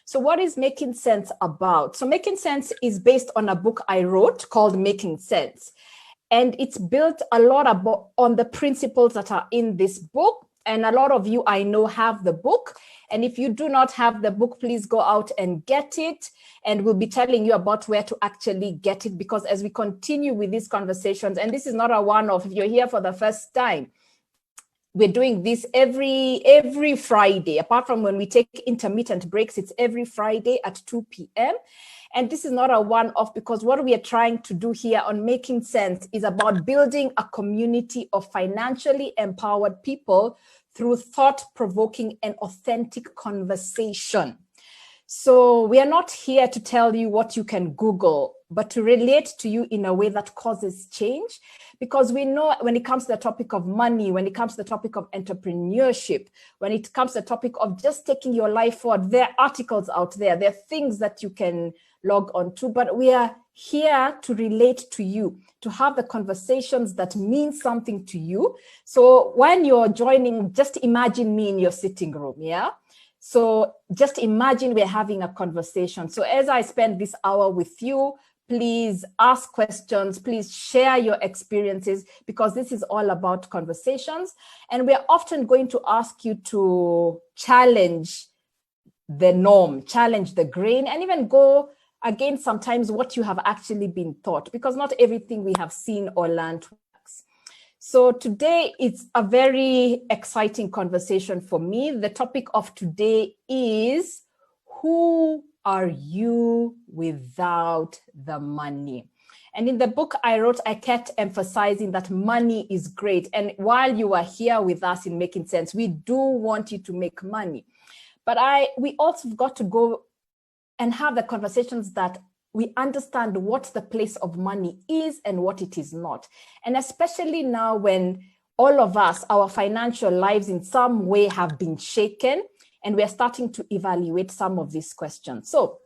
So what is Making Sense about? So Making Sense is based on a book I wrote called Making Sense. And it's built a lot on the principles that are in this book. And a lot of you I know have the book. And if you do not have the book, please go out and get it. And we'll be telling you about where to actually get it, because as we continue with these conversations, and this is not a one-off, if you're here for the first time, we're doing this every Friday. Apart from when we take intermittent breaks, it's every Friday at 2 p.m. And this is not a one-off, because what we are trying to do here on Making Sense is about building a community of financially empowered people through thought-provoking and authentic conversation. So we are not here to tell you what you can Google, but to relate to you in a way that causes change. Because we know when it comes to the topic of money, when it comes to the topic of entrepreneurship, when it comes to the topic of just taking your life forward, there are articles out there, there are things that you can log on to, but we are here to relate to you, to have the conversations that mean something to you. So when you're joining, just imagine me in your sitting room, yeah? So just imagine we're having a conversation. So as I spend this hour with you, please ask questions, please share your experiences, because this is all about conversations. And we're often going to ask you to challenge the norm, challenge the grain, and even go against sometimes what you have actually been taught, because not everything we have seen or learned works. So today it's a very exciting conversation for me. The topic of today is, who are you without the money? And in the book I wrote, I kept emphasizing that money is great. And while you are here with us in Making Sense, we do want you to make money. But we also got to go and have the conversations that we understand what the place of money is and what it is not. And especially now when all of us, our financial lives in some way have been shaken, and we're starting to evaluate some of these questions. So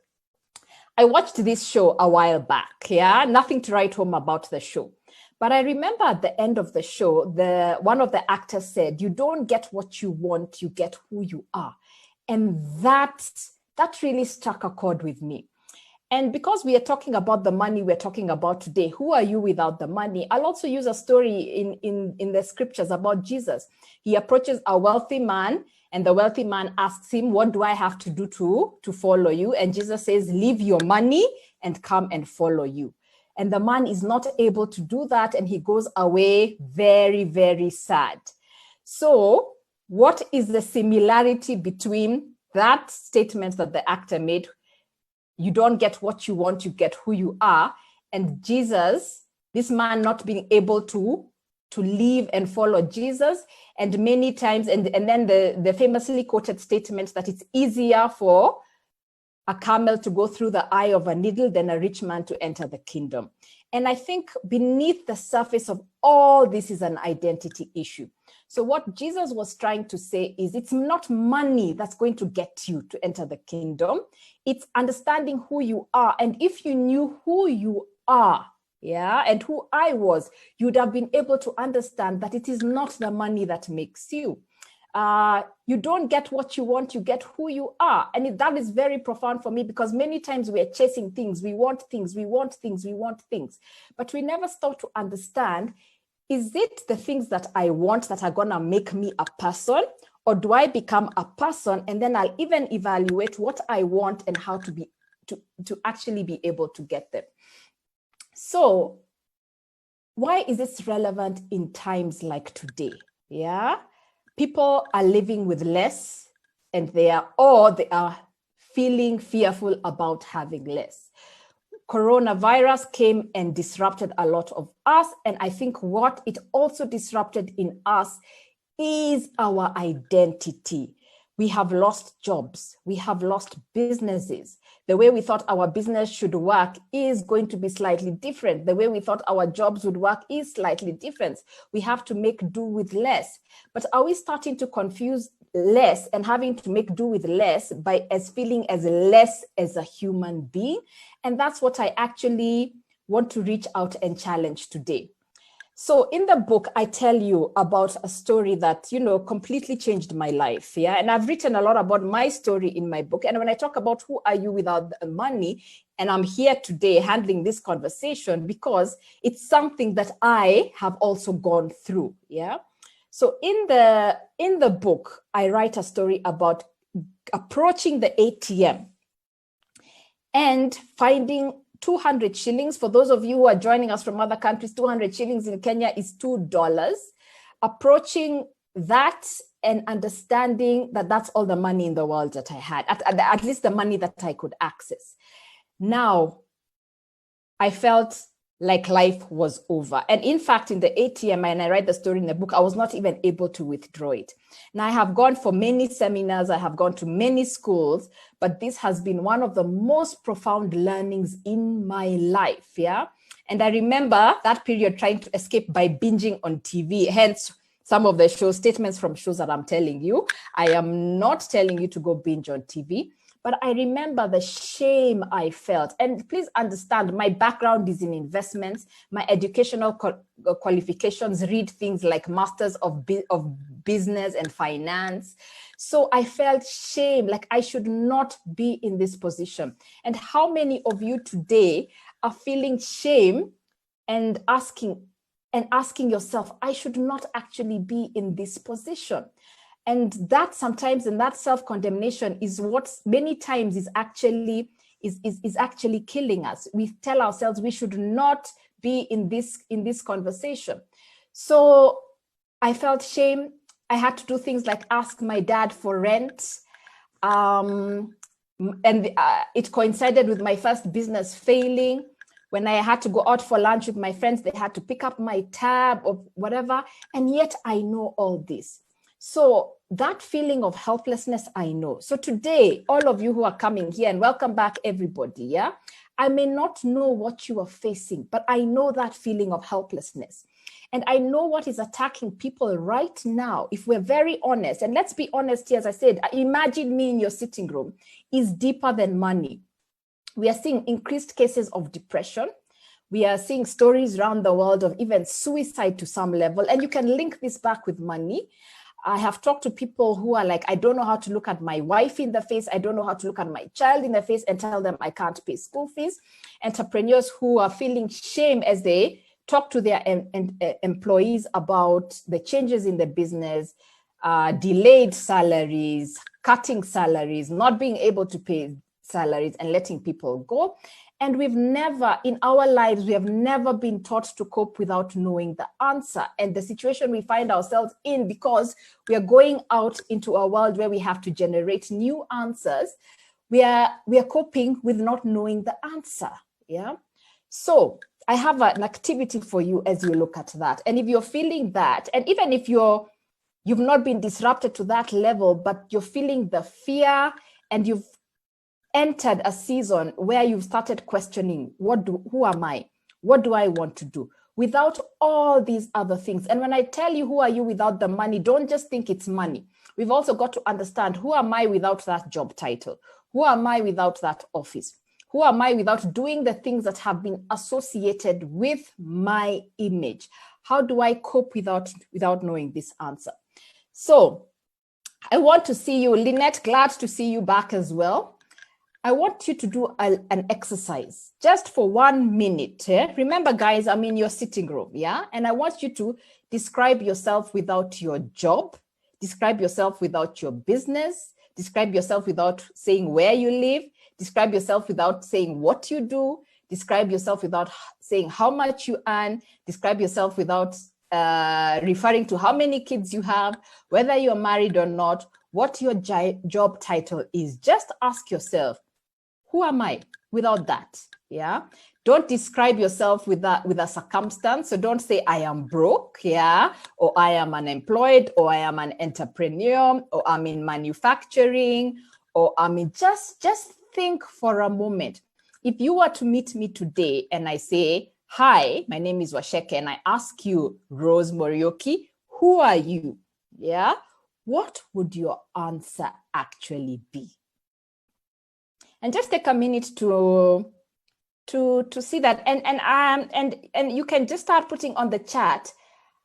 I watched this show a while back, yeah, nothing to write home about the show. But I remember at the end of the show, one of the actors said, you don't get what you want, you get who you are. And that really struck a chord with me. And because we are talking about the money we're talking about today, who are you without the money? I'll also use a story in the scriptures about Jesus. He approaches a wealthy man, and the wealthy man asks him, what do I have to do to follow you? And Jesus says, leave your money and come and follow you. And the man is not able to do that, and he goes away very, very sad. So what is the similarity between that statement that the actor made, you don't get what you want, you get who you are, and Jesus, this man not being able to leave and follow Jesus, and many times, and then the famously quoted statement that it's easier for a camel to go through the eye of a needle than a rich man to enter the kingdom. And I think beneath the surface of all this is an identity issue. So what Jesus was trying to say is, it's not money that's going to get you to enter the kingdom. It's understanding who you are. And if you knew who you are, yeah, and who I was, you'd have been able to understand that it is not the money that makes you. You don't get what you want, you get who you are. And that is very profound for me, because many times we are chasing things, we want things, we want things, we want things. But we never start to understand, is it the things that I want that are gonna make me a person? Or do I become a person and then I'll even evaluate what I want and how to actually be able to get them? So why is this relevant in times like today? Yeah, people are living with less, and they are feeling fearful about having less. Coronavirus came and disrupted a lot of us. And I think what it also disrupted in us is our identity. We have lost jobs. We have lost businesses. The way we thought our business should work is going to be slightly different. The way we thought our jobs would work is slightly different. We have to make do with less. But are we starting to confuse less and having to make do with less as feeling as less as a human being? And that's what I actually want to reach out and challenge today. So in the book, I tell you about a story that, completely changed my life. Yeah. And I've written a lot about my story in my book. And when I talk about who are you without the money, and I'm here today handling this conversation because it's something that I have also gone through. Yeah. So in the book, I write a story about approaching the ATM and finding 200 shillings. For those of you who are joining us from other countries, 200 shillings in Kenya is $2. Approaching that and understanding that that's all the money in the world that I had, at least the money that I could access. Now, I felt like life was over. And in fact, in the ATM, and I write the story in the book, I was not even able to withdraw it. Now, I have gone for many seminars, I have gone to many schools, but this has been one of the most profound learnings in my life, yeah? And I remember that period trying to escape by binging on TV, hence some of the statements from shows that I'm telling you. I am not telling you to go binge on TV. But I remember the shame I felt. And please understand, my background is in investments. My educational qualifications read things like Masters of Business and Finance. So I felt shame, like I should not be in this position. And how many of you today are feeling shame and asking yourself, I should not actually be in this position? And that sometimes, and that self-condemnation is what many times is actually killing us. We tell ourselves we should not be in this conversation. So I felt shame. I had to do things like ask my dad for rent. And it coincided with my first business failing. When I had to go out for lunch with my friends, they had to pick up my tab or whatever. And yet I know all this. So that feeling of helplessness, I know. So today, all of you who are coming here, and welcome back everybody, yeah? I may not know what you are facing, but I know that feeling of helplessness. And I know what is attacking people right now, if we're very honest. And let's be honest here, as I said, imagine me in your sitting room is deeper than money. We are seeing increased cases of depression. We are seeing stories around the world of even suicide to some level. And you can link this back with money. I have talked to people who are like, I don't know how to look at my wife in the face. I don't know how to look at my child in the face and tell them I can't pay school fees. Entrepreneurs who are feeling shame as they talk to their employees about the changes in the business, delayed salaries, cutting salaries, not being able to pay salaries and letting people go. And we've never, in our lives, we have never been taught to cope without knowing the answer. And the situation we find ourselves in, because we are going out into a world where we have to generate new answers, we are coping with not knowing the answer. Yeah. So I have an activity for you as you look at that. And if you're feeling that, and even if you've not been disrupted to that level, but you're feeling the fear and you've entered a season where you've started questioning, who am I? What do I want to do? Without all these other things. And when I tell you who are you without the money, don't just think it's money. We've also got to understand, who am I without that job title? Who am I without that office? Who am I without doing the things that have been associated with my image? How do I cope without knowing this answer? So I want to see you, Lynette, glad to see you back as well. I want you to do an exercise just for 1 minute. Yeah? Remember, guys, I'm in your sitting room, yeah? And I want you to describe yourself without your job, describe yourself without your business, describe yourself without saying where you live, describe yourself without saying what you do, describe yourself without saying how much you earn, describe yourself without referring to how many kids you have, whether you're married or not, what your job title is. Just ask yourself, who am I without that? Yeah. Don't describe yourself with a circumstance. So don't say I am broke, yeah, or I am unemployed, or I am an entrepreneur, or I'm in manufacturing, or I'm in just think for a moment. If you were to meet me today and I say, hi, my name is Waceke, and I ask you, Rose Morioki, who are you? Yeah. What would your answer actually be? And just take a minute to to see that. And you can just start putting on the chat,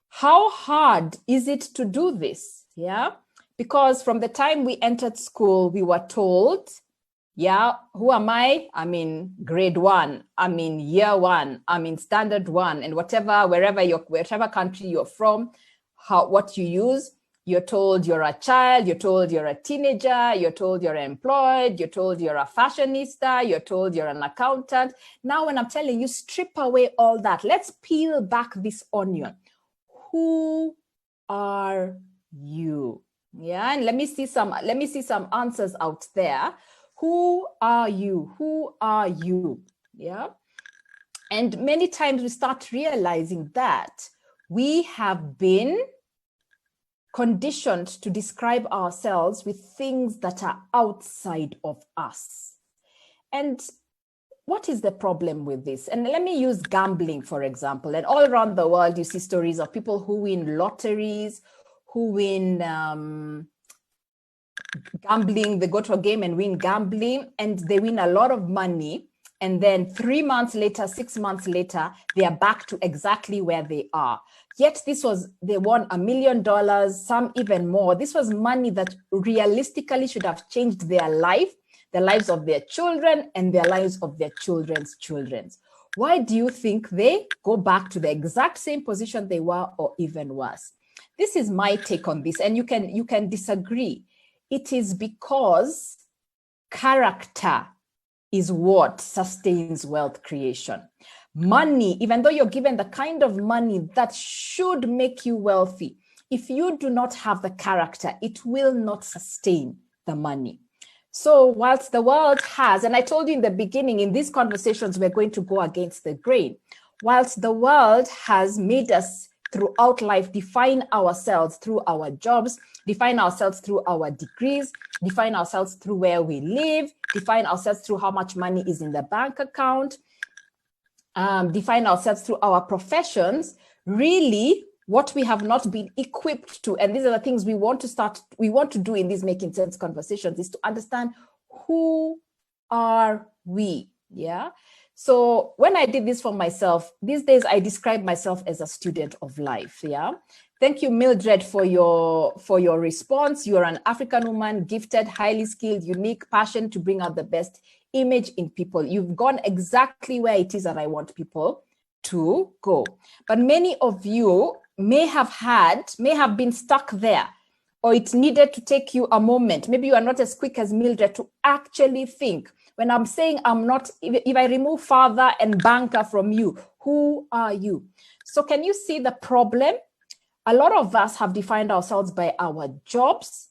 how hard is it to do this? Yeah, because from the time we entered school, we were told, yeah, who am I? I'm in grade 1, I'm in year 1, I'm in standard 1, and wherever country you're from, what you use. You're told you're a child, you're told you're a teenager, you're told you're employed, you're told you're a fashionista, you're told you're an accountant. Now, when I'm telling you, strip away all that. Let's peel back this onion. Who are you? Yeah, and let me see some answers out there. Who are you? Who are you? Yeah. And many times we start realizing that we have been conditioned to describe ourselves with things that are outside of us. And what is the problem with this? And let me use gambling, for example. And all around the world, you see stories of people who win lotteries, who win gambling. They go to a game and win gambling, and they win a lot of money. And then 3 months later, 6 months later, they are back to exactly where they are. Yet they won $1 million, some even more. This was money that realistically should have changed their life, the lives of their children, and their lives of their children's children. Why do you think they go back to the exact same position they were, or even worse? This is my take on this, and you can disagree. It is because character is what sustains wealth creation. Money, even though you're given the kind of money that should make you wealthy, if you do not have the character, it will not sustain the money. So whilst the world has, and I told you in the beginning, in these conversations, we're going to go against the grain. Whilst the world has made us throughout life define ourselves through our jobs, define ourselves through our degrees, define ourselves through where we live, define ourselves through how much money is in the bank account, define ourselves through our professions, really what we have not been equipped to, and these are the things we want to do in these making sense conversations, is to understand who are we, yeah? So when I did this for myself, these days I describe myself as a student of life, yeah? Thank you, Mildred, for your response. You're an African woman, gifted, highly skilled, unique, passion to bring out the best image in people. You've gone exactly where it is that I want people to go. But many of you may have been stuck there, or it needed to take you a moment. Maybe you are not as quick as Mildred to actually think. When I'm saying I'm not, if I remove father and banker from you, who are you? So can you see the problem? A lot of us have defined ourselves by our jobs,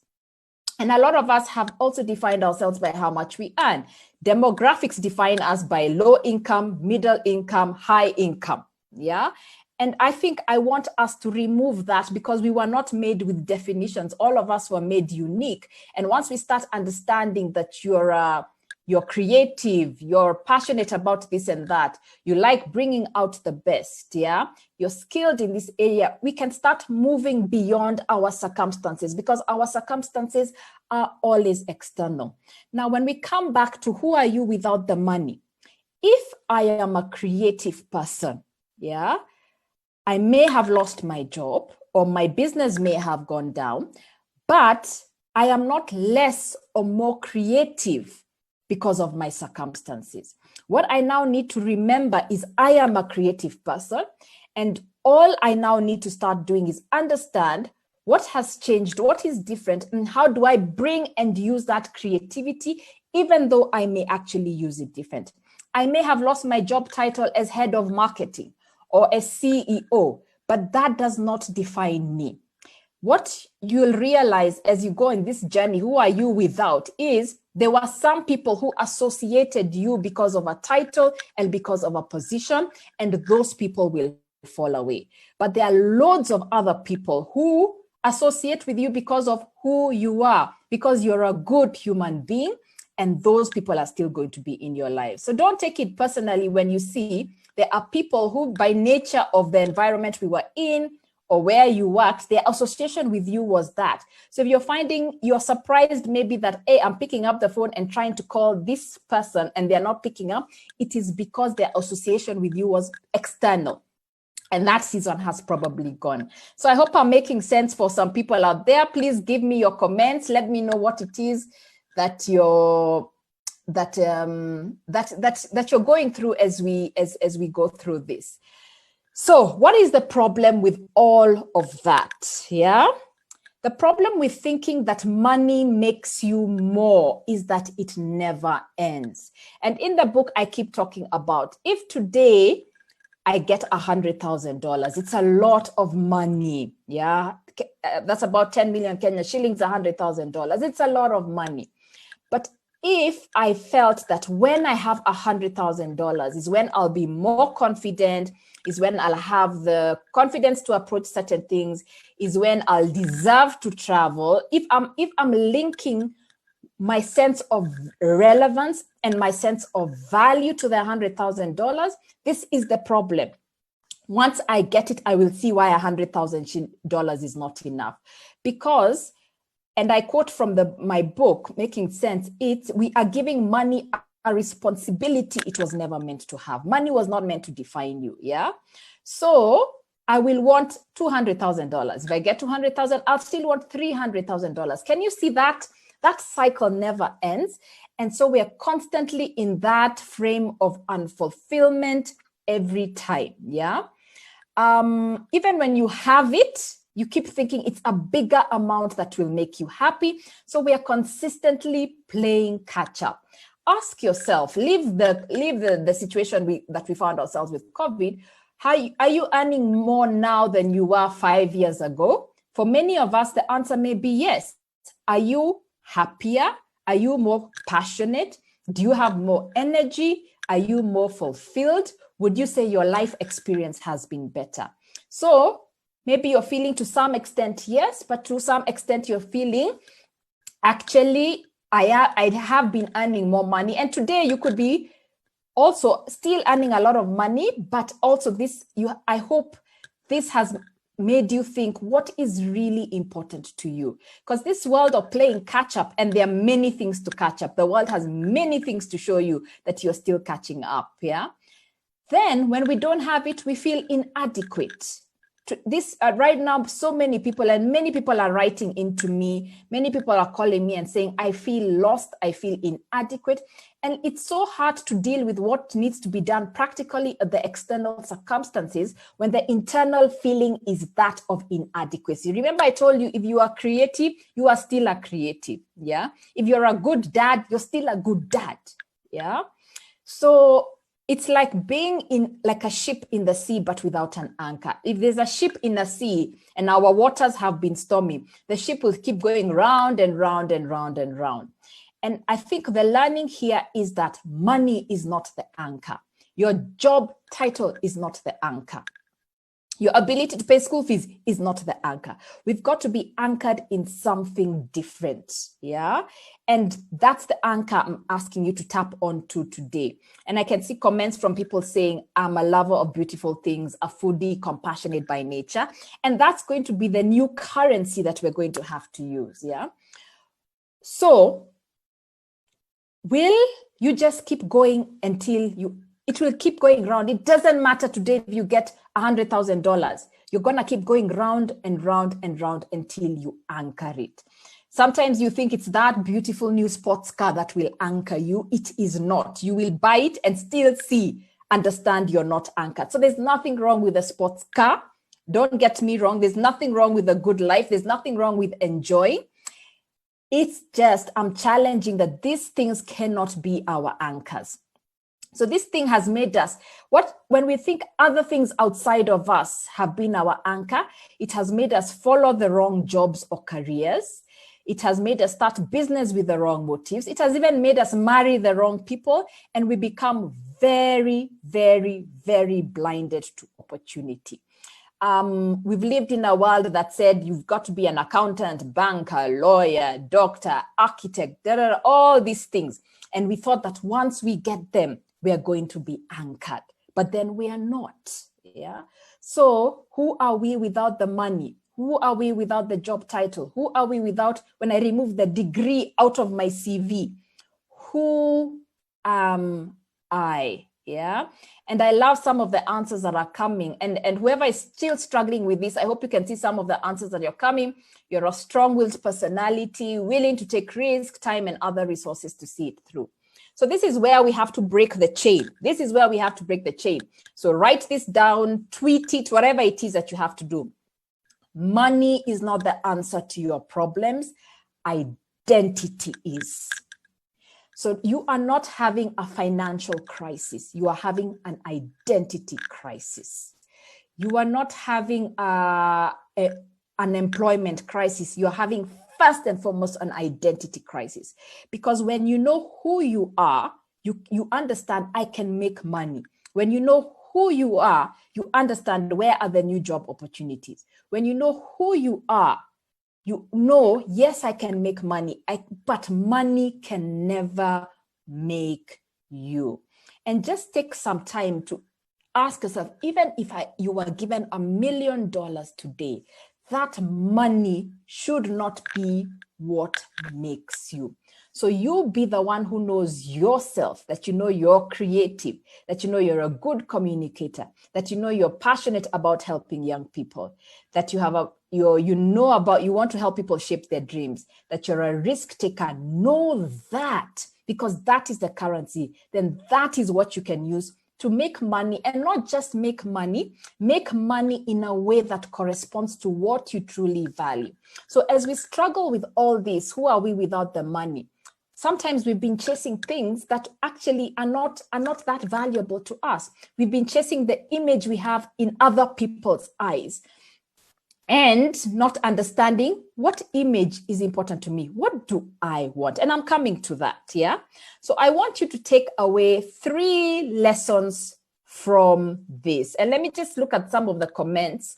and a lot of us have also defined ourselves by how much we earn. Demographics define us by low income, middle income, high income, yeah? And I think I want us to remove that, because we were not made with definitions. All of us were made unique. And once we start understanding that you're creative, you're passionate about this and that, you like bringing out the best, yeah? You're skilled in this area, we can start moving beyond our circumstances, because our circumstances are always external. Now, when we come back to who are you without the money, if I am a creative person, yeah, I may have lost my job, or my business may have gone down, but I am not less or more creative because of my circumstances. What I now need to remember is I am a creative person, and all I now need to start doing is understand what has changed, what is different, and how do I bring and use that creativity, even though I may actually use it different. I may have lost my job title as head of marketing or as CEO, but that does not define me. What you'll realize as you go in this journey, who are you without, is there were some people who associated you because of a title and because of a position, and those people will fall away. But there are loads of other people who associate with you because of who you are, because you're a good human being, and those people are still going to be in your life. So don't take it personally when you see there are people who, by nature of the environment we were in, or where you worked, their association with you was that. So if you're finding, you're surprised maybe that, hey, I'm picking up the phone and trying to call this person and they're not picking up, it is because their association with you was external. And that season has probably gone. So I hope I'm making sense for some people out there. Please give me your comments. Let me know what it is that you're that you're going through as we go through this. So what is the problem with all of that? Yeah. The problem with thinking that money makes you more is that it never ends. And in the book, I keep talking about, if today I get $100,000, it's a lot of money. Yeah. That's about 10 million Kenya shillings, $100,000. It's a lot of money. But if I felt that when I have $100,000 is when I'll be more confident, is when I'll have the confidence to approach certain things, is when I'll deserve to travel. If I'm linking my sense of relevance and my sense of value to the $100,000, this is the problem. Once I get it, I will see why $100,000 is not enough. Because, and I quote from my book, Making Sense, we are giving money a responsibility it was never meant to have. Money was not meant to define you, yeah? So I will want $200,000. If I get $200,000, I'll still want $300,000. Can you see that? That cycle never ends. And so we are constantly in that frame of unfulfillment every time, yeah? Even when you have it, you keep thinking it's a bigger amount that will make you happy. So we are consistently playing catch up. Ask yourself, leave the situation that we found ourselves with COVID. Are you earning more now than you were 5 years ago? For many of us, the answer may be yes. Are you happier? Are you more passionate? Do you have more energy? Are you more fulfilled? Would you say your life experience has been better? So maybe you're feeling to some extent yes, but to some extent you're feeling, actually, I have been earning more money. And today you could be also still earning a lot of money, but also I hope this has made you think what is really important to you. Because this world of playing catch up, and there are many things to catch up. The world has many things to show you that you're still catching up, yeah? Then when we don't have it, we feel inadequate. Right now, so many people are writing into me. Many people are calling me and saying, I feel lost, I feel inadequate. And it's so hard to deal with what needs to be done practically at the external circumstances when the internal feeling is that of inadequacy. Remember, I told you, if you are creative, you are still a creative. Yeah. If you're a good dad, you're still a good dad. Yeah. So it's like being in like a ship in the sea, but without an anchor. If there's a ship in the sea and our waters have been stormy, the ship will keep going round and round and round and round. And I think the learning here is that money is not the anchor. Your job title is not the anchor. Your ability to pay school fees is not the anchor. We've got to be anchored in something different, yeah? And that's the anchor I'm asking you to tap onto today. And I can see comments from people saying, I'm a lover of beautiful things, a foodie, compassionate by nature. And that's going to be the new currency that we're going to have to use, yeah? So will you just keep going until it will keep going round? It doesn't matter today if you get $100,000. You're going to keep going round and round and round until you anchor it. Sometimes you think it's that beautiful new sports car that will anchor you. It is not. You will buy it and still understand you're not anchored. So there's nothing wrong with a sports car. Don't get me wrong. There's nothing wrong with a good life. There's nothing wrong with enjoying. It's just, I'm challenging that these things cannot be our anchors. So this thing has made us, when we think other things outside of us have been our anchor, it has made us follow the wrong jobs or careers. It has made us start business with the wrong motives. It has even made us marry the wrong people. And we become very, very, very blinded to opportunity. We've lived in a world that said you've got to be an accountant, banker, lawyer, doctor, architect, all these things. And we thought that once we get them, we are going to be anchored. But then we are not. Yeah. So who are we without the money? Who are we without the job title? Who are we without, when I remove the degree out of my CV? Who am I? Yeah. And I love some of the answers that are coming. And whoever is still struggling with this, I hope you can see some of the answers that are coming. You're a strong-willed personality, willing to take risk, time, and other resources to see it through. So this is where we have to break the chain. This is where we have to break the chain. So write this down, tweet it, whatever it is that you have to do. Money is not the answer to your problems. Identity is. So you are not having a financial crisis. You are having an identity crisis. You are not having an employment crisis. You are having, first and foremost, an identity crisis. Because when you know who you are, you understand I can make money. When you know who you are, you understand where are the new job opportunities. When you know who you are, you know, yes, I can make money, but money can never make you. And just take some time to ask yourself, even if you were given $1 million today, that money should not be what makes you. So you be the one who knows yourself, that you know you're creative, that you know you're a good communicator, that you know you're passionate about helping young people, that you have you want to help people shape their dreams, that you're a risk taker. Know that, because that is the currency. Then that is what you can use to make money, and not just make money in a way that corresponds to what you truly value. So as we struggle with all this, who are we without the money? Sometimes we've been chasing things that actually are not that valuable to us. We've been chasing the image we have in other people's eyes, and not understanding what image is important to me. What do I want? And I'm coming to that, yeah? So I want you to take away 3 lessons from this. And let me just look at some of the comments.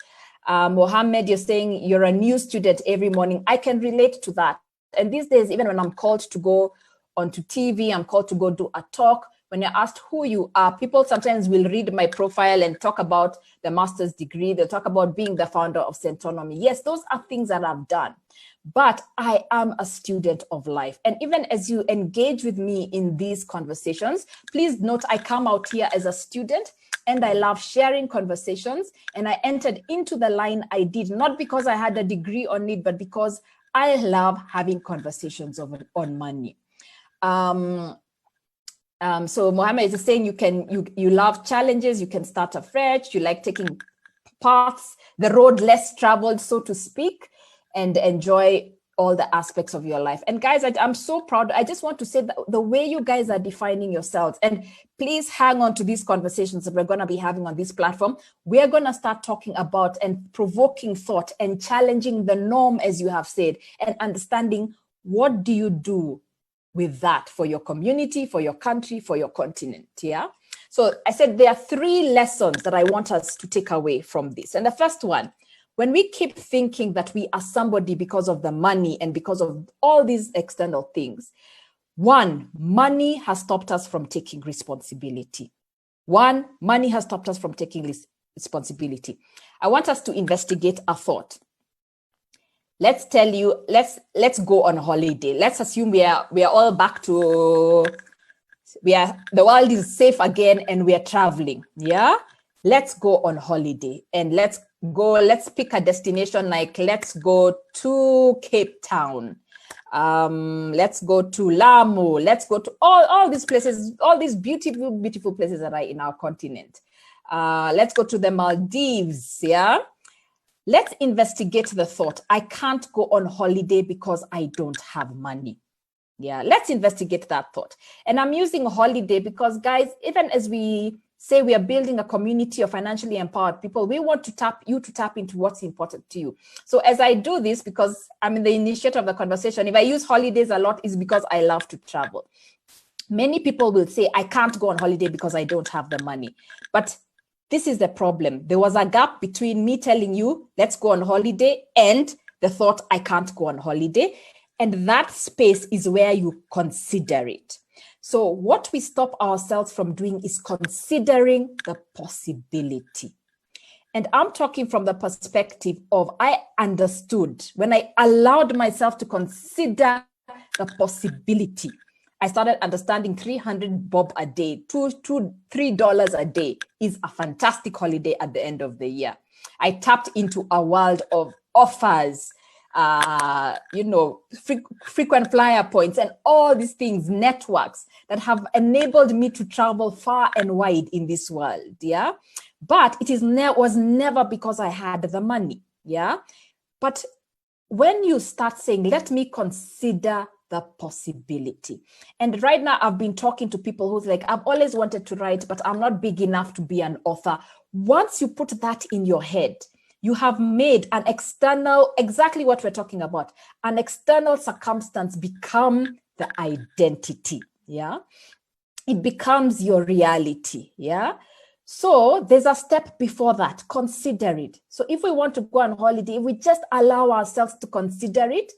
Mohammed, you're saying you're a new student every morning. I can relate to that. And these days, even when I'm called to go onto TV, I'm called to go do a talk, when you're asked who you are, people sometimes will read my profile and talk about the master's degree. They'll talk about being the founder of Centonomy. Yes, those are things that I've done, but I am a student of life. And even as you engage with me in these conversations, please note I come out here as a student, and I love sharing conversations. And I entered into the line I did, not because I had a degree on it, but because I love having conversations on money. So Mohammed is saying you love challenges, you can start afresh, you like taking paths, the road less traveled, so to speak, and enjoy all the aspects of your life. And guys, I'm so proud. I just want to say that the way you guys are defining yourselves, and please hang on to these conversations that we're going to be having on this platform. We're going to start talking about and provoking thought and challenging the norm, as you have said, and understanding what do you do with that for your community, for your country, for your continent, yeah? So I said there are 3 lessons that I want us to take away from this. And the first one, when we keep thinking that we are somebody because of the money and because of all these external things, 1, money has stopped us from taking responsibility. Money has stopped us from taking responsibility. I want us to investigate a thought. Let's tell you, let's go on holiday. Let's assume we are all back to, the world is safe again and we are traveling, yeah? Let's go on holiday and let's pick a destination, like let's go to Cape Town. Let's go to Lamu. Let's go to all these places, all these beautiful, beautiful places that are in our continent. Let's go to the Maldives, yeah? Let's investigate the thought. I can't go on holiday because I don't have money. Yeah, let's investigate that thought. And I'm using holiday because, guys, even as we say we are building a community of financially empowered people, we want to tap into what's important to you. So as I do this, because I'm the initiator of the conversation, if I use holidays a lot, is because I love to travel. Many people will say, I can't go on holiday because I don't have the money. But this is the problem. There was a gap between me telling you, let's go on holiday, and the thought, I can't go on holiday. And that space is where you consider it. So what we stop ourselves from doing is considering the possibility. And I'm talking from the perspective of I understood when I allowed myself to consider the possibility. I started understanding 300 bob a day, $3 a day is a fantastic holiday at the end of the year. I tapped into a world of offers, frequent flyer points and all these things, networks that have enabled me to travel far and wide in this world. Yeah. But it was never because I had the money. Yeah. But when you start saying, let me consider the possibility. And right now I've been talking to people who's like, I've always wanted to write, but I'm not big enough to be an author. Once you put that in your head, you have made an external, exactly what we're talking about, an external circumstance become the identity. Yeah. It becomes your reality. Yeah. So there's a step before that, consider it. So if we want to go on holiday, if we just allow ourselves to consider it,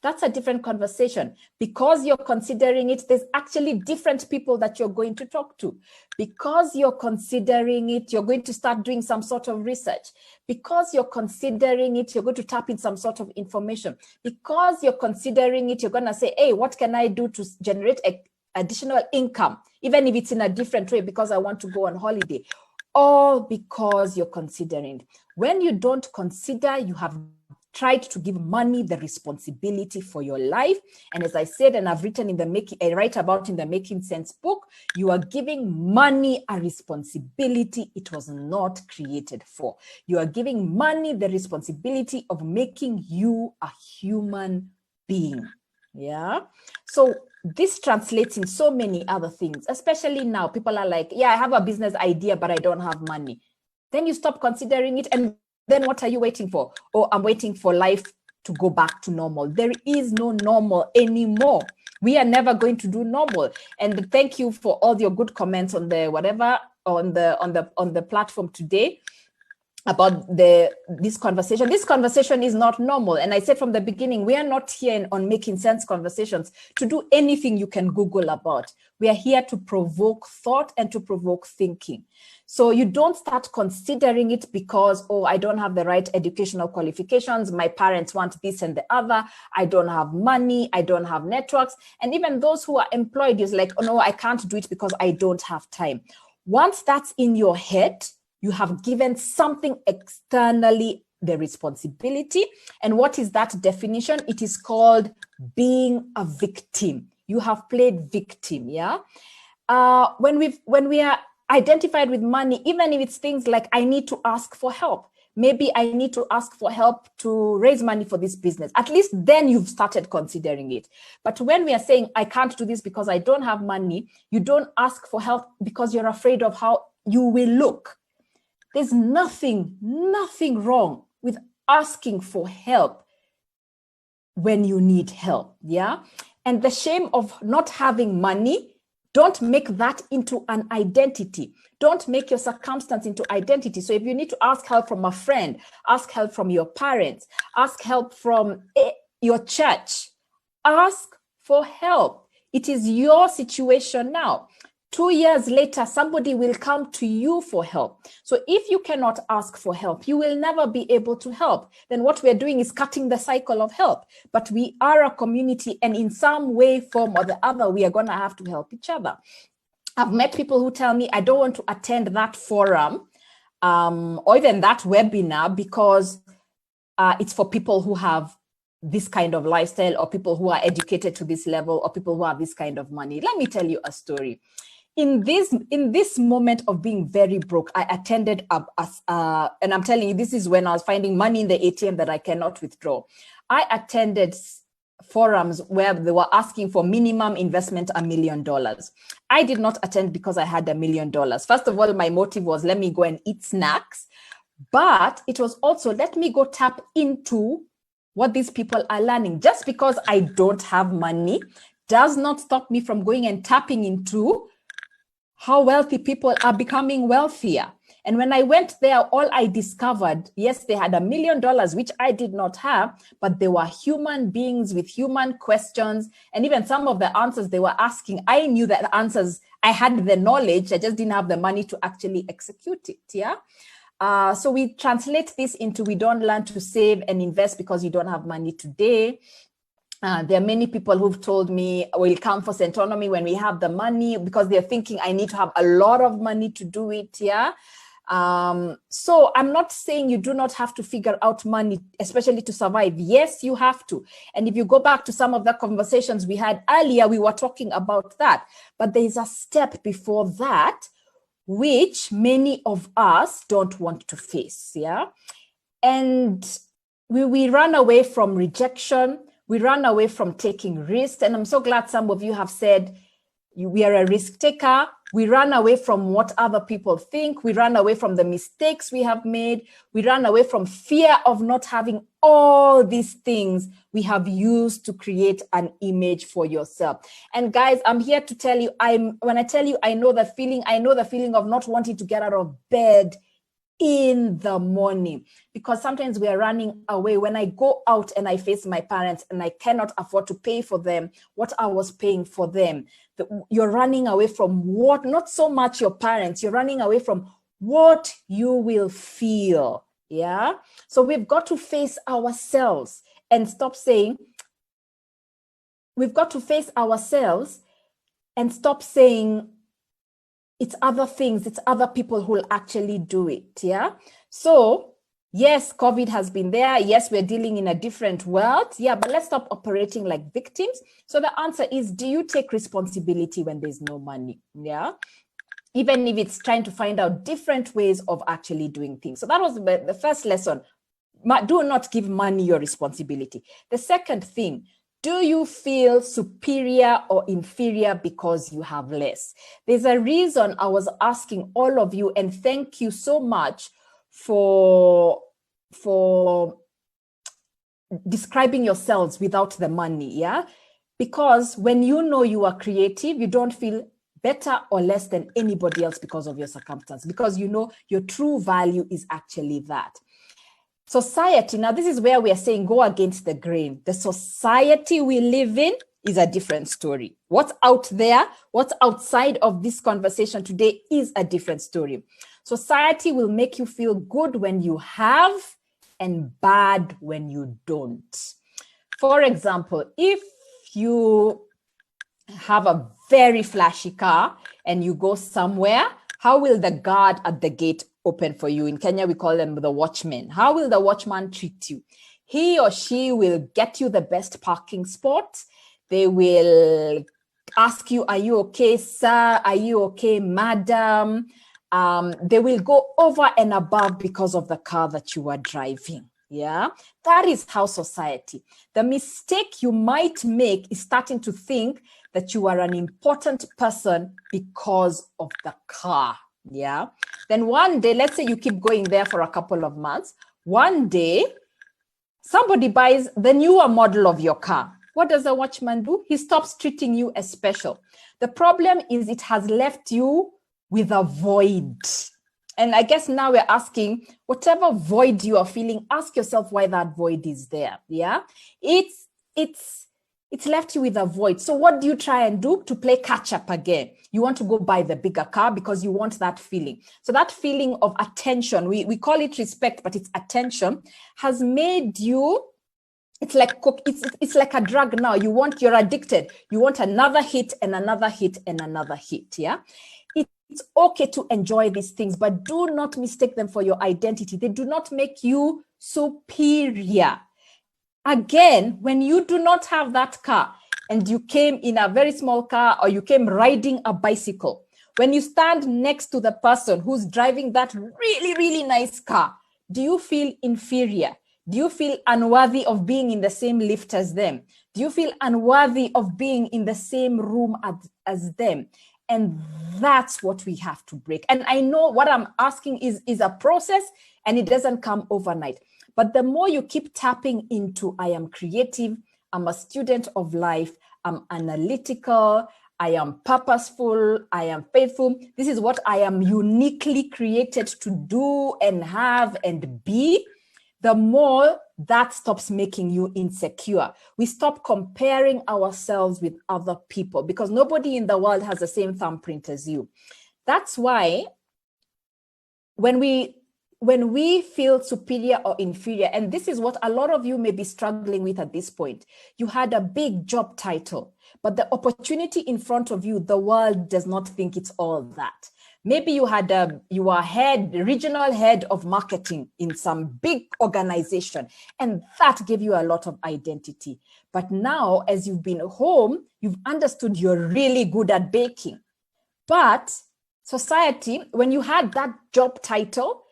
that's a different conversation. Because you're considering it, there's actually different people that you're going to talk to. Because you're considering it, you're going to start doing some sort of research. Because you're considering it, you're going to tap in some sort of information. Because you're considering it, you're going to say, hey, what can I do to generate additional income, even if it's in a different way because I want to go on holiday? All because you're considering. When you don't consider, you have tried to give money the responsibility for your life. And as I said, and I've written I write about in the Making Sense book, you are giving money a responsibility it was not created for. You are giving money the responsibility of making you a human being. Yeah. So this translates in so many other things, especially now. People are like, yeah, I have a business idea, but I don't have money. Then you stop considering it. And then what are you waiting for? Oh, I'm waiting for life to go back to normal. There is no normal anymore. We are never going to do normal. And thank you for all your good comments on the on the platform today about this conversation. This conversation is not normal. And I said from the beginning, we are not here on Making Sense Conversations to do anything you can Google about. We are here to provoke thought and to provoke thinking. So you don't start considering it because, oh, I don't have the right educational qualifications. My parents want this and the other. I don't have money. I don't have networks. And even those who are employed is like, oh no, I can't do it because I don't have time. Once that's in your head, you have given something externally the responsibility. And what is that definition? It is called being a victim. You have played victim, yeah? When we are identified with money, even if it's things like I need to ask for help. Maybe I need to ask for help to raise money for this business. At least then you've started considering it. But when we are saying, I can't do this because I don't have money, you don't ask for help because you're afraid of how you will look. There's nothing wrong with asking for help when you need help, yeah? And the shame of not having money, don't make that into an identity. Don't make your circumstance into identity. So if you need to ask help from a friend, ask help from your parents, ask help from your church, ask for help. It is your situation now. 2 years later, somebody will come to you for help. So if you cannot ask for help, you will never be able to help. Then what we're doing is cutting the cycle of help. But we are a community, and in some way, form or the other, we are going to have to help each other. I've met people who tell me, I don't want to attend that forum or even that webinar because it's for people who have this kind of lifestyle, or people who are educated to this level, or people who have this kind of money. Let me tell you a story. In this moment of being very broke, I attended and I'm telling you, this is when I was finding money in the ATM that I cannot withdraw. I attended forums where they were asking for minimum investment $1 million. I did not attend because I had $1 million. First of all, my motive was, let me go and eat snacks. But it was also, let me go tap into what these people are learning. Just because I don't have money does not stop me from going and tapping into how wealthy people are becoming wealthier. And when I went there, all I discovered, yes, they had $1 million, which I did not have, but they were human beings with human questions. And even some of the answers they were asking, I knew that the answers, I had the knowledge, I just didn't have the money to actually execute it. Yeah. So we translate this into, we don't learn to save and invest because you don't have money today. There are many people who've told me, we'll come for Centonomy when we have the money, because they're thinking I need to have a lot of money to do it. Yeah. So I'm not saying you do not have to figure out money, especially to survive. Yes, you have to. And if you go back to some of the conversations we had earlier, we were talking about that. But there's a step before that, which many of us don't want to face. Yeah. And we run away from rejection. We run away from taking risks. And I'm so glad some of you have said we are a risk taker. We run away from what other people think. We run away from the mistakes we have made. We run away from fear of not having all these things we have used to create an image for yourself. And guys, I'm here to tell you, when I tell you, I know the feeling of not wanting to get out of bed in the morning, because sometimes we are running away. When I go out and I face my parents and I cannot afford to pay for them what I was paying for them, you're running away from what, not so much your parents, you're running away from what you will feel. Yeah. So we've got to face ourselves and stop saying, it's other things, it's other people who will actually do it. Yeah. So yes, COVID has been there. Yes, we're dealing in a different world. Yeah, but let's stop operating like victims. So the answer is, do you take responsibility when there's no money? Yeah. Even if it's trying to find out different ways of actually doing things. So that was the first lesson. Do not give money your responsibility. The second thing, do you feel superior or inferior because you have less? There's a reason I was asking all of you, and thank you so much for describing yourselves without the money. Yeah, because when you know you are creative, you don't feel better or less than anybody else because of your circumstance, because you know your true value is actually that. Society, now this is where we are saying go against the grain. The society we live in is a different story. What's out there, what's outside of this conversation today is a different story. Society will make you feel good when you have and bad when you don't. For example, if you have a very flashy car and you go somewhere, how will the guard at the gate open for you? In Kenya, we call them the watchman. How will the watchman treat you? He or she will get you the best parking spot. They will ask you, are you okay, sir? Are you okay, madam? They will go over and above because of the car that you are driving. Yeah, that is how society. The mistake you might make is starting to think that you are an important person because of the car. Yeah. Then one day, let's say you keep going there for a couple of months. One day, somebody buys the newer model of your car. What does the watchman do? He stops treating you as special. The problem is it has left you with a void. And I guess now we're asking, whatever void you are feeling, ask yourself why that void is there. Yeah. It's left you with a void. So what do you try and do to play catch up again? You want to go buy the bigger car because you want that feeling. So that feeling of attention, we call it respect, but it's attention, has made you, it's like a drug now. You're addicted. You want another hit and another hit and another hit. Yeah. It's okay to enjoy these things, but do not mistake them for your identity. They do not make you superior. Again, when you do not have that car and you came in a very small car or you came riding a bicycle, when you stand next to the person who's driving that really, really nice car, do you feel inferior? Do you feel unworthy of being in the same lift as them? Do you feel unworthy of being in the same room as them? And that's what we have to break. And I know what I'm asking is a process, and it doesn't come overnight. But the more you keep tapping into, I am creative, I'm a student of life, I'm analytical, I am purposeful, I am faithful. This is what I am uniquely created to do and have and be, the more that stops making you insecure. We stop comparing ourselves with other people because nobody in the world has the same thumbprint as you. That's why when we feel superior or inferior, and this is what a lot of you may be struggling with at this point, you had a big job title, but the opportunity in front of you, the world does not think it's all that. Maybe you are regional head of marketing in some big organization, and that gave you a lot of identity. But now, as you've been home, you've understood you're really good at baking. But society, when you had that job title,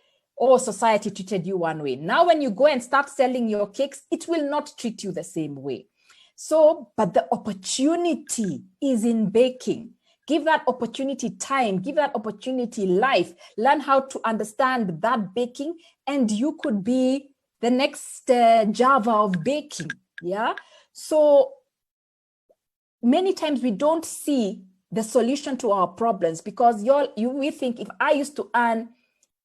society treated you one way. Now, when you go and start selling your cakes, it will not treat you the same way. So, but the opportunity is in baking. Give that opportunity time, give that opportunity life, learn how to understand that baking, and you could be the next Java of baking. Yeah. So many times we don't see the solution to our problems because we think if I used to earn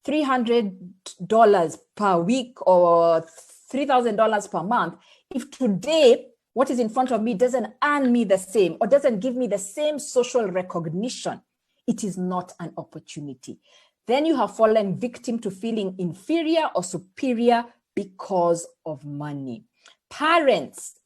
$300 per week or $3,000 per month, if today what is in front of me doesn't earn me the same or doesn't give me the same social recognition, it is not an opportunity. Then you have fallen victim to feeling inferior or superior because of money.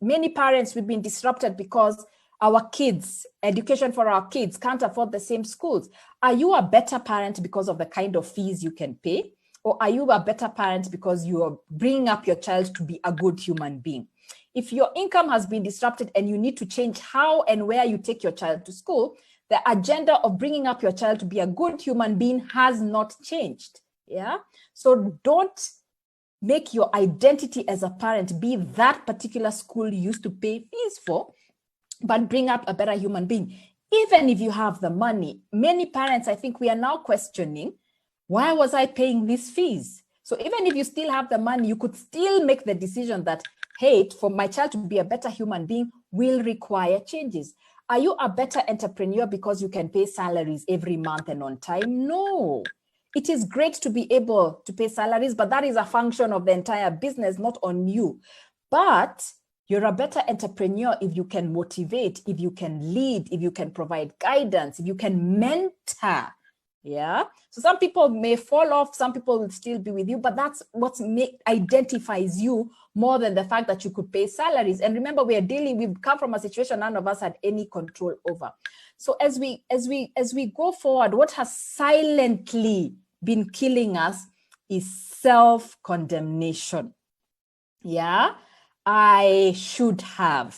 Many parents, we've been disrupted because our kids, education for our kids can't afford the same schools. Are you a better parent because of the kind of fees you can pay? Or are you a better parent because you are bringing up your child to be a good human being? If your income has been disrupted and you need to change how and where you take your child to school, the agenda of bringing up your child to be a good human being has not changed. Yeah. So don't make your identity as a parent be that particular school you used to pay fees for, but bring up a better human being. Even if you have the money, many parents, I think we are now questioning, why was I paying these fees? So even if you still have the money, you could still make the decision that, hey, for my child to be a better human being will require changes. Are you a better entrepreneur because you can pay salaries every month and on time? No. It is great to be able to pay salaries, but that is a function of the entire business, not on you. But you're a better entrepreneur if you can motivate, if you can lead, if you can provide guidance, if you can mentor. Yeah. So some people may fall off, some people will still be with you, but that's what identifies you more than the fact that you could pay salaries. And remember, we've come from a situation none of us had any control over. So as we go forward, what has silently been killing us is self-condemnation. Yeah. I should have.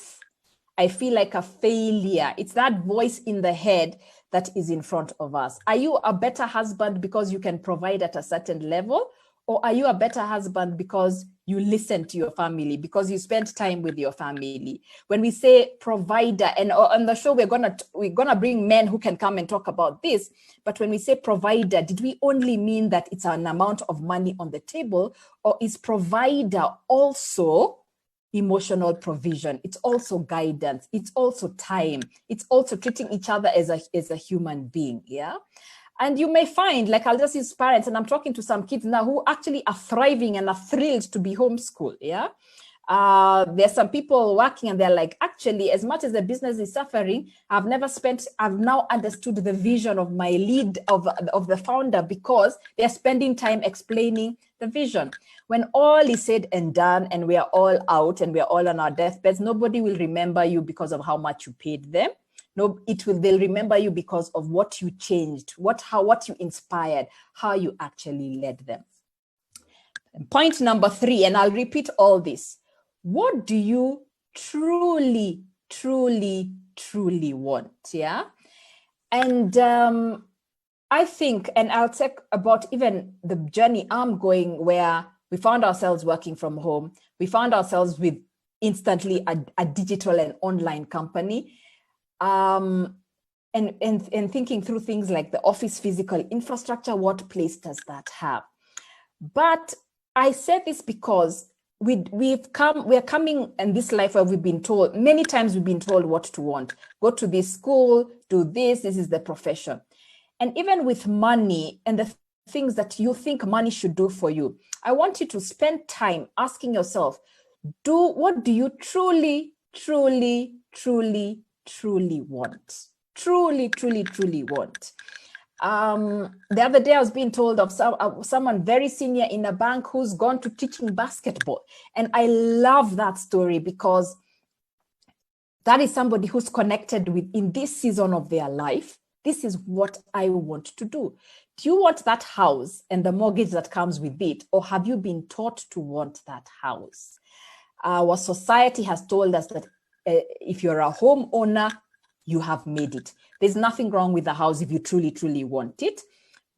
I feel like a failure. It's that voice in the head that is in front of us. Are you a better husband because you can provide at a certain level? Or are you a better husband because you listen to your family, because you spend time with your family? When we say provider, and on the show, we're gonna bring men who can come and talk about this. But when we say provider, did we only mean that it's an amount of money on the table, or is provider also emotional provision? It's also guidance. It's also time. It's also treating each other as a human being. Yeah. And you may find, like, I'll just use parents, and I'm talking to some kids now who actually are thriving and are thrilled to be homeschooled. Yeah. There's some people working and they're like, actually, as much as the business is suffering, I've now understood the vision of my lead of the founder, because they're spending time explaining the vision. When all is said and done and we are all out and we are all on our deathbeds, nobody will remember you because of how much you paid them. No, they'll remember you because of what you changed, what you inspired, how you actually led them. And point number 3, and I'll repeat all this. What do you truly, truly, truly want? Yeah. And I think, and I'll talk about even the journey I'm going, where we found ourselves working from home. We found ourselves with instantly a digital and online company. And thinking through things like the office physical infrastructure, what place does that have? But I said this because we are coming in this life where we've been told, many times we've been told what to want. Go to this school, do this is the profession. And even with money and the things that you think money should do for you, I want you to spend time asking yourself, what do you truly, truly, truly, truly want? Truly, truly, truly want. The other day I was being told of someone very senior in a bank who's gone to teaching basketball. And I love that story because that is somebody who's connected with, in this season of their life, this is what I want to do. Do you want that house and the mortgage that comes with it? Or have you been taught to want that house? Our society has told us that if you're a homeowner, you have made it. There's nothing wrong with the house if you truly, truly want it,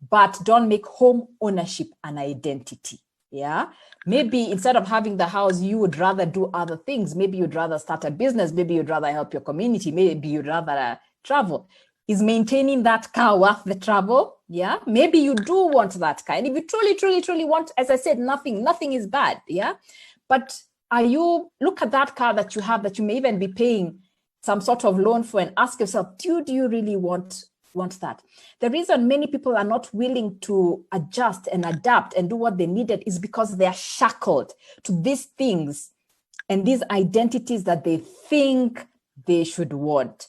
but don't make home ownership an identity. Yeah. Maybe instead of having the house, you would rather do other things. Maybe you'd rather start a business. Maybe you'd rather help your community. Maybe you'd rather travel. Is maintaining that car worth the travel? Yeah. Maybe you do want that car. And if you truly, truly, truly want, as I said, nothing is bad. Yeah. But look at that car that you have, that you may even be paying some sort of loan for, and ask yourself, do you really want that? The reason many people are not willing to adjust and adapt and do what they needed is because they are shackled to these things and these identities that they think they should want.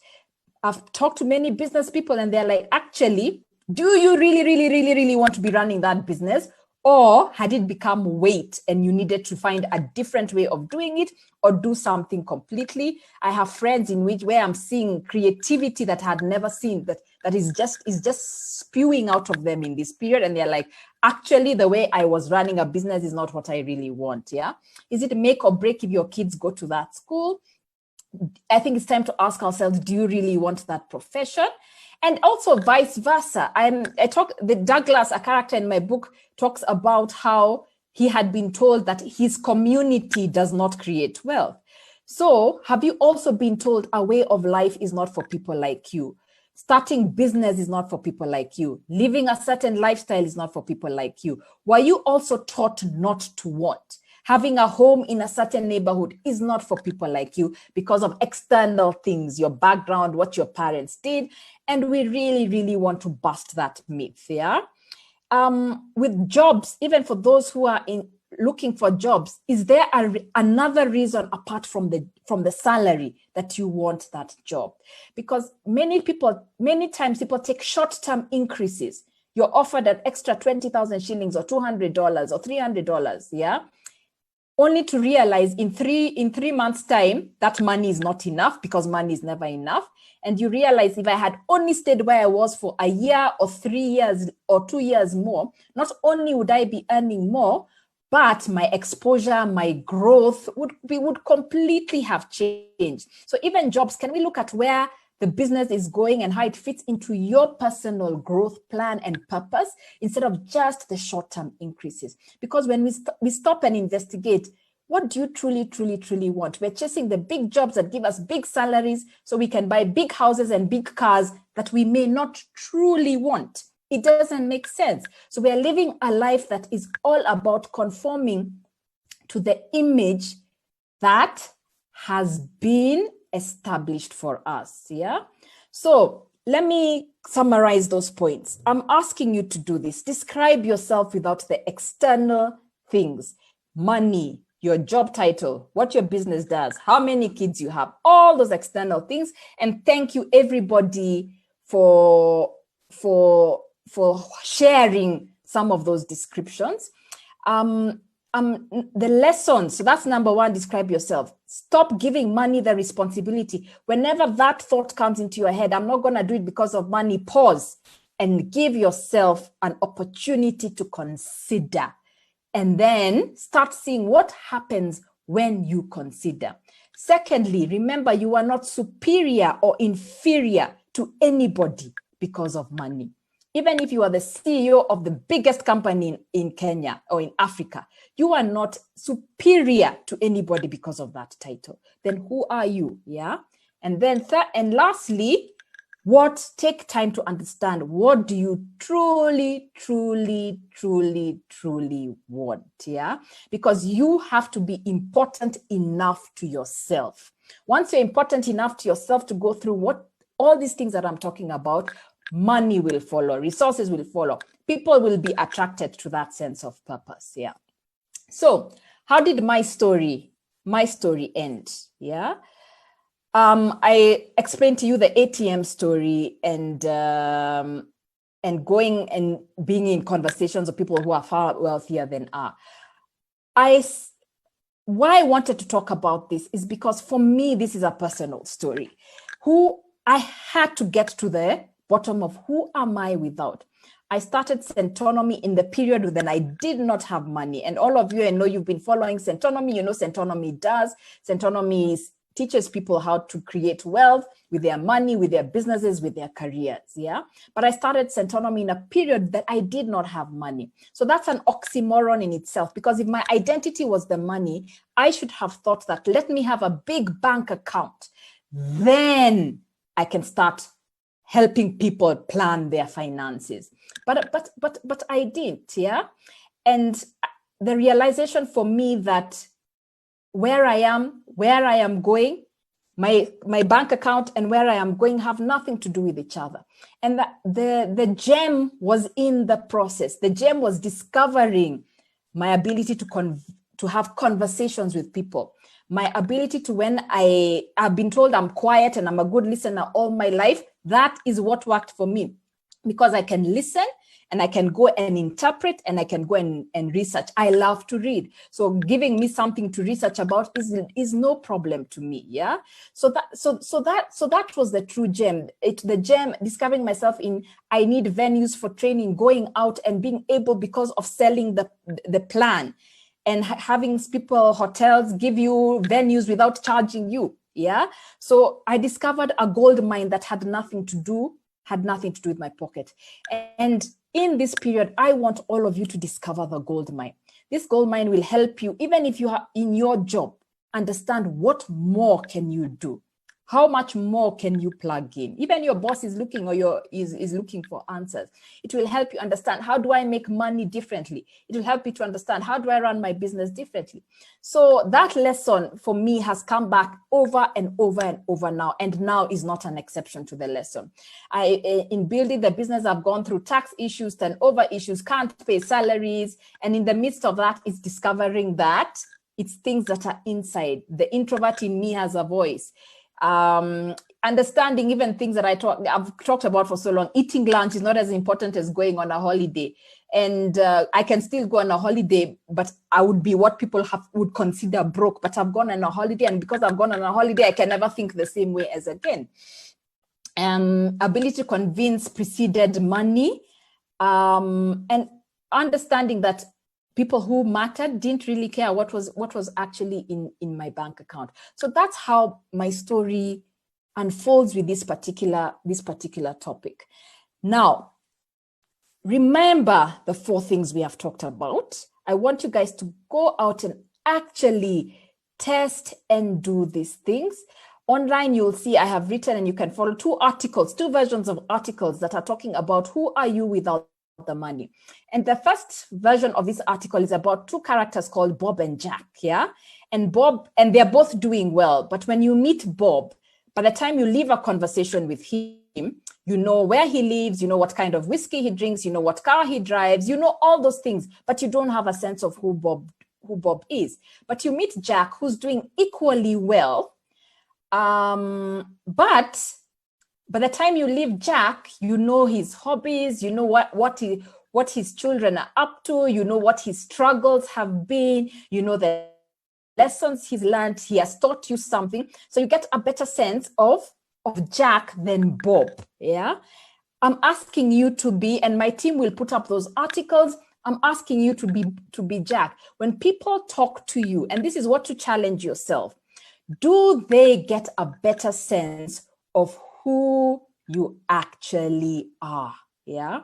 I've talked to many business people and they're like, actually, do you really, really, really, really want to be running that business? Or had it become weight and you needed to find a different way of doing it or do something completely? I have friends where I'm seeing creativity that I had never seen, that is just spewing out of them in this period. And they're like, actually, the way I was running a business is not what I really want. Yeah. Is it make or break if your kids go to that school? I think it's time to ask ourselves, do you really want that profession? And also vice versa. The Douglas, a character in my book, talks about how he had been told that his community does not create wealth. So have you also been told a way of life is not for people like you? Starting business is not for people like you. Living a certain lifestyle is not for people like you. Were you also taught not to want? Having a home in a certain neighborhood is not for people like you because of external things, your background, what your parents did. And we really, really want to bust that myth, yeah? With jobs, even for those who are looking for jobs, is there another reason apart from the salary that you want that job? Because many times people take short-term increases. You're offered an extra 20,000 shillings or $200 or $300, yeah? Only to realize in three months' time, that money is not enough, because money is never enough. And you realize, if I had only stayed where I was for a year or 3 years or 2 years more, not only would I be earning more, but my exposure, my growth would completely have changed. So even jobs, can we look at where the business is going and how it fits into your personal growth plan and purpose, instead of just the short-term increases? Because when we stop and investigate, what do you truly, truly, truly want? We're chasing the big jobs that give us big salaries so we can buy big houses and big cars that we may not truly want. It doesn't make sense. So we are living a life that is all about conforming to the image that has been established for us. Yeah. So let me summarize those points. I'm asking you to do this. Describe yourself without the external things: money, your job title, what your business does, how many kids you have, all those external things. And thank you everybody for sharing some of those descriptions. The lessons, so that's number one: describe yourself. Stop giving money the responsibility. Whenever that thought comes into your head, I'm not going to do it because of money, pause and give yourself an opportunity to consider, and then start seeing what happens when you consider. Secondly, remember, you are not superior or inferior to anybody because of money. Even if you are the CEO of the biggest company in Kenya or in Africa, you are not superior to anybody because of that title. Then who are you? Yeah. And then lastly, Take time to understand, what do you truly want? Yeah, because you have to be important enough to yourself. Once you're important enough to yourself to go through all these things that I'm talking about, money will follow, resources will follow, people will be attracted to that sense of purpose. Yeah. So how did my story end? Yeah. I explained to you the ATM story and going and being in conversations with people who are far wealthier than are. Why I wanted to talk about this is because for me, this is a personal story. I had to get to the bottom of who am I without. I started Centonomy in the period when I did not have money. And all of you, I know you've been following Centonomy, you know Centonomy does. Centonomy teaches people how to create wealth with their money, with their businesses, with their careers, yeah? But I started Centonomy in a period that I did not have money. So that's an oxymoron in itself, because if my identity was the money, I should have thought that let me have a big bank account, then I can start helping people plan their finances. But I didn't, yeah? And the realization for me that where I am going, my bank account and where I am going have nothing to do with each other. And the gem was in the process. The gem was discovering my ability to have conversations with people. My ability to, when I've been told I'm quiet and I'm a good listener all my life, that is what worked for me, because I can listen and I can go and interpret and I can go and research. I love to read. So giving me something to research about is no problem to me. Yeah. So that was the true gem. The gem, discovering myself in, I need venues for training, going out and being able, because of selling the plan and having people, hotels give you venues without charging you. Yeah. So I discovered a gold mine that had nothing to do with my pocket. And in this period, I want all of you to discover the gold mine. This gold mine will help you, even if you are in your job, understand what more can you do? How much more can you plug in? Even your boss is looking, or is looking for answers. It will help you understand, how do I make money differently? It will help you to understand, how do I run my business differently? So that lesson for me has come back over and over and over now, and now is not an exception to the lesson. In building the business, I've gone through tax issues, turnover issues, can't pay salaries. And in the midst of that, it's discovering that it's things that are inside. The introvert in me has a voice. Understanding even things that I've talked about for so long. Eating lunch is not as important as going on a holiday. And I can still go on a holiday, but I would be what people would consider broke. But I've gone on a holiday, and because I've gone on a holiday, I can never think the same way as again. Ability to convince preceded money, and understanding that people who mattered didn't really care what was actually in my bank account. So that's how my story unfolds with this particular topic. Now, remember the 4 things we have talked about. I want you guys to go out and actually test and do these things. Online, you'll see I have written, and you can follow 2 versions of articles that are talking about who are you without the money. And the first version of this article is about 2 characters called Bob and Jack. Yeah. And they're both doing well. But when you meet Bob, by the time you leave a conversation with him, you know where he lives, you know what kind of whiskey he drinks, you know what car he drives, you know all those things, but you don't have a sense of who Bob is. But you meet Jack, who's doing equally well. But by the time you leave Jack, you know his hobbies, you know what his children are up to, you know what his struggles have been, you know the lessons he's learned, he has taught you something. So you get a better sense of Jack than Bob. Yeah. I'm asking you to be, and my team will put up those articles, I'm asking you to be Jack. When people talk to you, and this is what to challenge yourself, do they get a better sense of who you actually are? Yeah.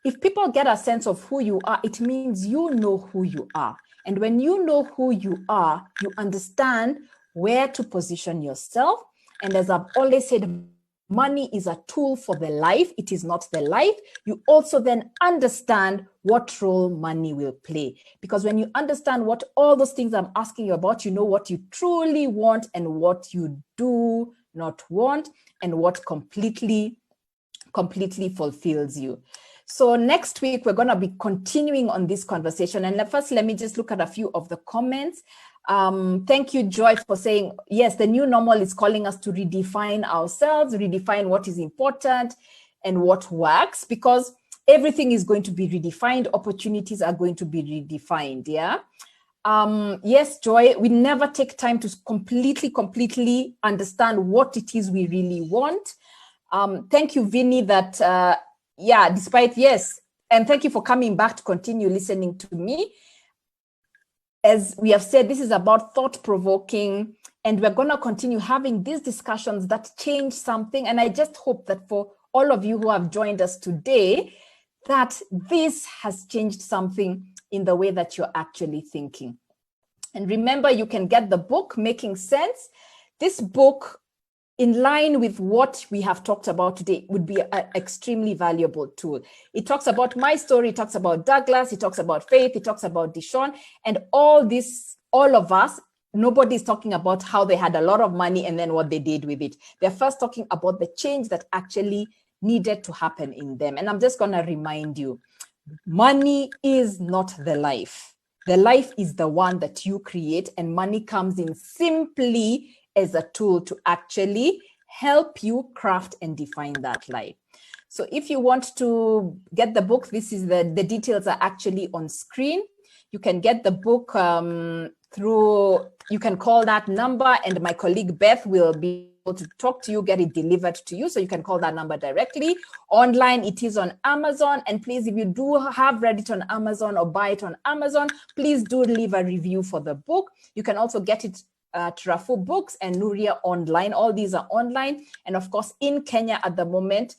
If people get a sense of who you are, it means you know who you are. And when you know who you are, you understand where to position yourself. And as I've always said, money is a tool for the life. It is not the life. You also then understand what role money will play. Because when you understand what all those things I'm asking you about, you know what you truly want and what you do not want and what completely fulfills you. So next week, we're going to be continuing on this conversation. And first, let me just look at a few of the comments. Thank you, Joy, for saying, yes, the new normal is calling us to redefine ourselves, redefine what is important and what works, because everything is going to be redefined. Opportunities are going to be redefined, yeah? Yes, Joy, we never take time to completely understand what it is we really want. Thank you, Vinny, that, despite, yes, and thank you for coming back to continue listening to me. As we have said, this is about thought-provoking, and we're going to continue having these discussions that change something. And I just hope that for all of you who have joined us today, that this has changed something in the way that you're actually thinking. And remember, you can get the book, Making Sense. This book, in line with what we have talked about today, would be an extremely valuable tool. It talks about my story, it talks about Douglas, it talks about Faith, it talks about Deshaun, and all of us, nobody's talking about how they had a lot of money and then what they did with it. They're first talking about the change that actually needed to happen in them. And I'm just gonna remind you, money is not the life. The life is the one that you create, and money comes in simply as a tool to actually help you craft and define that life. So if you want to get the book, this is the details are actually on screen. You can get the book through, you can call that number, and my colleague Beth will be able to talk to you, get it delivered to you. So you can call that number directly. Online, it is on Amazon. And please, if you do have read it on Amazon or buy it on Amazon, please do leave a review for the book. You can also get it Rafu Books and Nuria online. All these are online. And of course, in Kenya at the moment,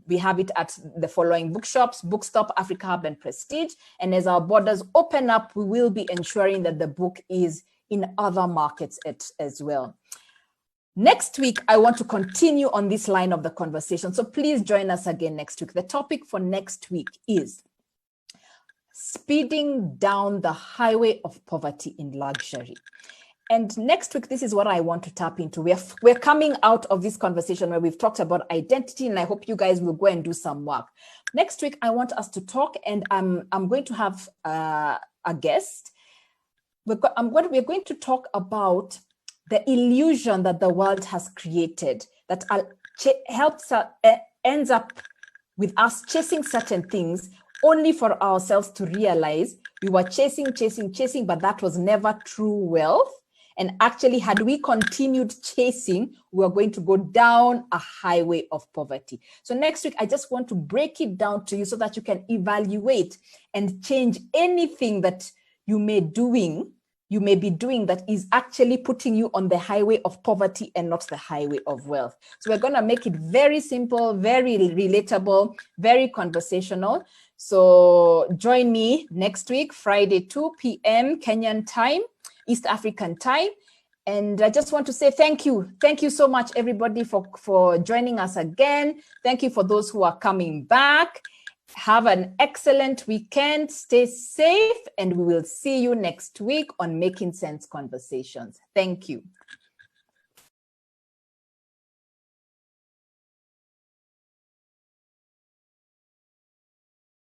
we have it at the following bookshops: Bookstop, Africa Hub, and Prestige. And as our borders open up, we will be ensuring that the book is in other markets as well. Next week, I want to continue on this line of the conversation. So please join us again next week. The topic for next week is speeding down the highway of poverty in luxury. And next week, this is what I want to tap into. We're coming out of this conversation where we've talked about identity, and I hope you guys will go and do some work. Next week, I want us to talk, and I'm going to have a guest. We're going to talk about the illusion that the world has created that ends up with us chasing certain things only for ourselves to realize we were chasing, but that was never true wealth. And actually, had we continued chasing, we are going to go down a highway of poverty. So next week, I just want to break it down to you so that you can evaluate and change anything that you may be doing that is actually putting you on the highway of poverty and not the highway of wealth. So we're going to make it very simple, very relatable, very conversational. So join me next week, Friday, 2 p.m. Kenyan time, East African time. And I just want to say thank you. Thank you so much, everybody, for joining us again. Thank you for those who are coming back. Have an excellent weekend. Stay safe, and we will see you next week on Making Sense Conversations. Thank you.